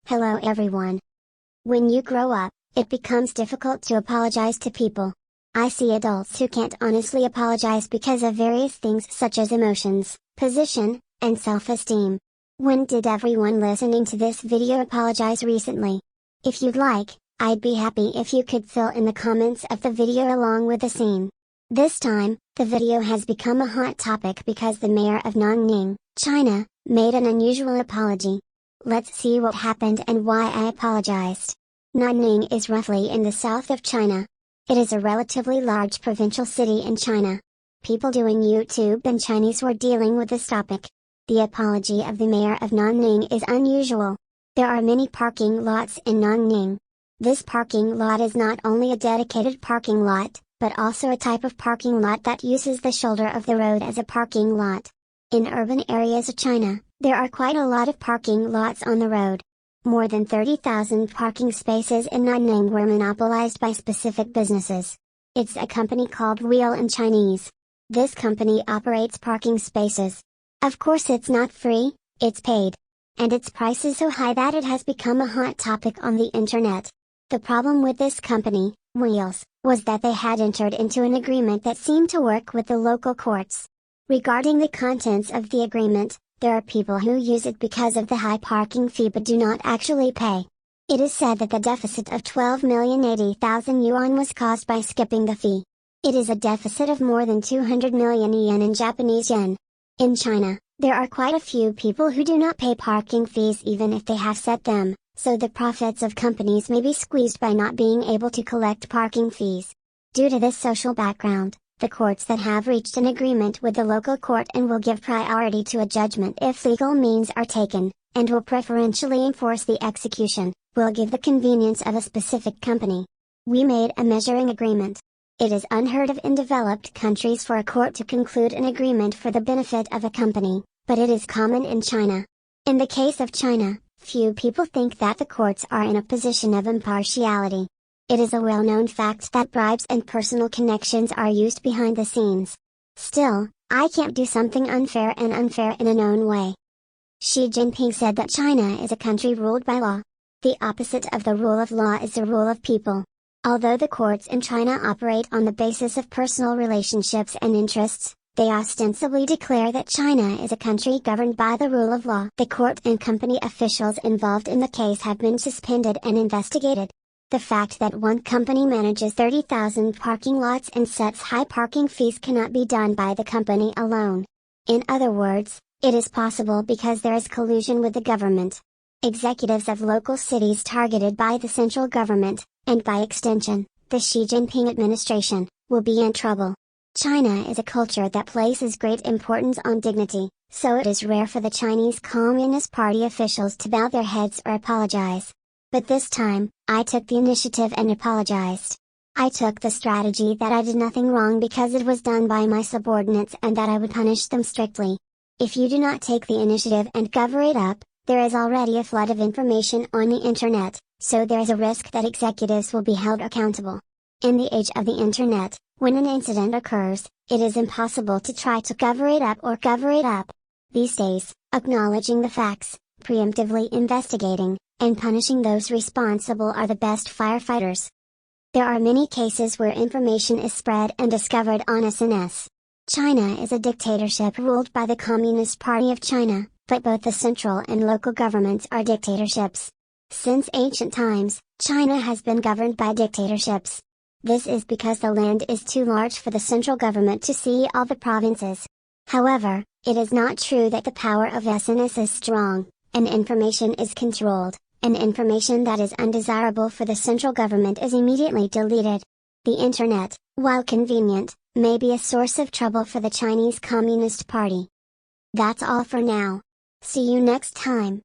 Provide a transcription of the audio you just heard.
Hello everyone. When you grow up, it becomes difficult to apologize to people. I see adults who can't honestly apologize because of various things such as emotions, position, and self-esteem. When did everyone listening to this video apologize recently? If you'd like, I'd be happy if you could fill in the comments of the video along with the scene. This time, the video has become a hot topic because the mayor of Nanning, China, made an unusual apology. Let's see what happened and why I apologized. Nanning is roughly in the south of China. It is a relatively large provincial city in China. People doing YouTube and Chinese were dealing with this topic. The apology of the mayor of Nanning is unusual. There are many parking lots in Nanning. This parking lot is not only a dedicated parking lot, but also a type of parking lot that uses the shoulder of the road as a parking lot. In urban areas of China, there are quite a lot of parking lots on the road. More than 30,000 parking spaces in Nanning were monopolized by specific businesses. It's a company called Wheel in Chinese. This company operates parking spaces. Of course it's not free, it's paid. And its price is so high that it has become a hot topic on the internet. The problem with this company, Wheels, was that they had entered into an agreement that seemed to work with the local courts. Regarding the contents of the agreement, there are people who use it because of the high parking fee but do not actually pay. It is said that the deficit of 12,080,000 yuan was caused by skipping the fee. It is a deficit of more than 200 million yen in Japanese yen. In China, there are quite a few people who do not pay parking fees even if they have set them, so the profits of companies may be squeezed by not being able to collect parking fees. Due to this social background, the courts that have reached an agreement with the local court and will give priority to a judgment if legal means are taken, and will preferentially enforce the execution, will give the convenience of a specific company. We made a measuring agreement. It is unheard of in developed countries for a court to conclude an agreement for the benefit of a company, but it is common in China. In the case of China, few people think that the courts are in a position of impartiality. It is a well-known fact that bribes and personal connections are used behind the scenes. Still, I can't do something unfair and unfair in a known way. Xi Jinping said that China is a country ruled by law. The opposite of the rule of law is the rule of people. Although the courts in China operate on the basis of personal relationships and interests, they ostensibly declare that China is a country governed by the rule of law. The court and company officials involved in the case have been suspended and investigated. The fact that one company manages 30,000 parking lots and sets high parking fees cannot be done by the company alone. In other words, it is possible because there is collusion with the government. Executives of local cities targeted by the central government, and by extension, the Xi Jinping administration, will be in trouble. China is a culture that places great importance on dignity, so it is rare for the Chinese Communist Party officials to bow their heads or apologize. But this time, I took the initiative and apologized. I took the strategy that I did nothing wrong because it was done by my subordinates and that I would punish them strictly. If you do not take the initiative and cover it up, there is already a flood of information on the internet, so there is a risk that executives will be held accountable. In the age of the internet, when an incident occurs, it is impossible to try to cover it up or cover it up. These days, acknowledging the facts, preemptively investigating, and punishing those responsible are the best firefighters. There are many cases where information is spread and discovered on SNS. China is a dictatorship ruled by the Communist Party of China, but both the central and local governments are dictatorships. Since ancient times, China has been governed by dictatorships. This is because the land is too large for the central government to see all the provinces. However, it is not true that the power of SNS is strong, and information is controlled, and information that is undesirable for the central government is immediately deleted. The internet, while convenient, may be a source of trouble for the Chinese Communist Party. That's all for now. See you next time.